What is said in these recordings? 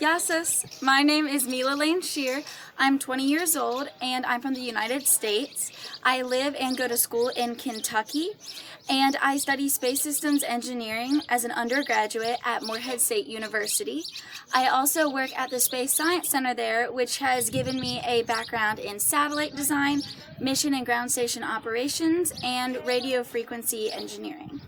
Yasis, my name is Mila Lane Shear. I'm 20 years old and I'm from the United States. I live and go to school in Kentucky, and I study space systems engineering as an undergraduate at Morehead State University. I also work at the Space Science Center there, which has given me a background in satellite design, mission and ground station operations, and radio frequency engineering.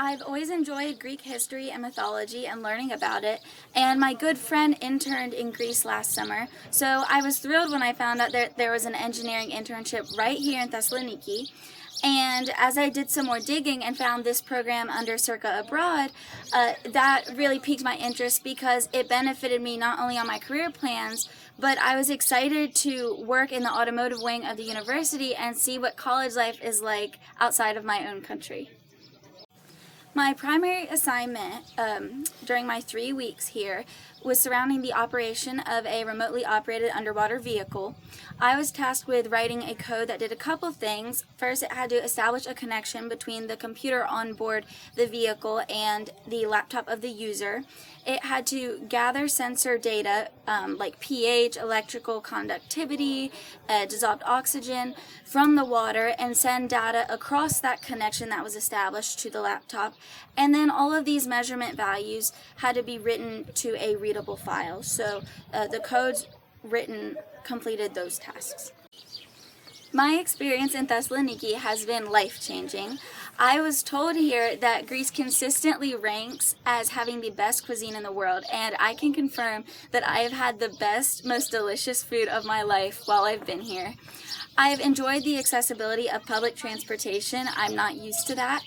I've always enjoyed Greek history and mythology and learning about it, and my good friend interned in Greece last summer, so I was thrilled when I found out that there was an engineering internship right here in Thessaloniki. And as I did some more digging and found this program under Circa Abroad, that really piqued my interest because it benefited me not only on my career plans, but I was excited to work in the automotive wing of the university and see what college life is like outside of my own country. My primary assignment during my 3 weeks here was surrounding the operation of a remotely operated underwater vehicle. I was tasked with writing a code that did a couple things. First, it had to establish a connection between the computer on board the vehicle and the laptop of the user. It had to gather sensor data like pH, electrical conductivity, dissolved oxygen from the water and send data across that connection that was established to the laptop. And then all of these measurement values had to be written to a readable file. So the codes written completed those tasks. My experience in Thessaloniki has been life-changing. I was told here that Greece consistently ranks as having the best cuisine in the world, and I can confirm that I have had the best, most delicious food of my life while I've been here. I've enjoyed the accessibility of public transportation. I'm not used to that.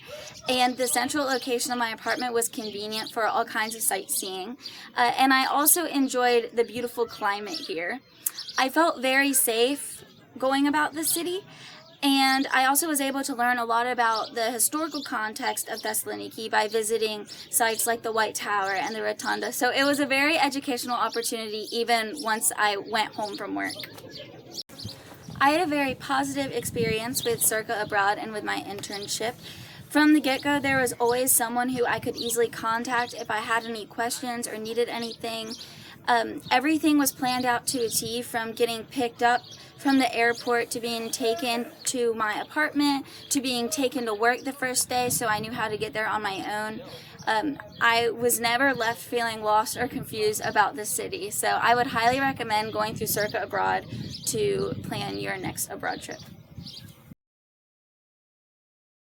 And the central location of my apartment was convenient for all kinds of sightseeing. And I also enjoyed the beautiful climate here. I felt very safe going about the city. And I also was able to learn a lot about the historical context of Thessaloniki by visiting sites like the White Tower and the Rotunda. So it was a very educational opportunity even once I went home from work. I had a very positive experience with Circa Abroad and with my internship. From the get-go, there was always someone who I could easily contact if I had any questions or needed anything. Everything was planned out to a T, from getting picked up from the airport to being taken to my apartment to being taken to work the first day, so I knew how to get there on my own. I was never left feeling lost or confused about the city, so I would highly recommend going through Circa Abroad to plan your next abroad trip.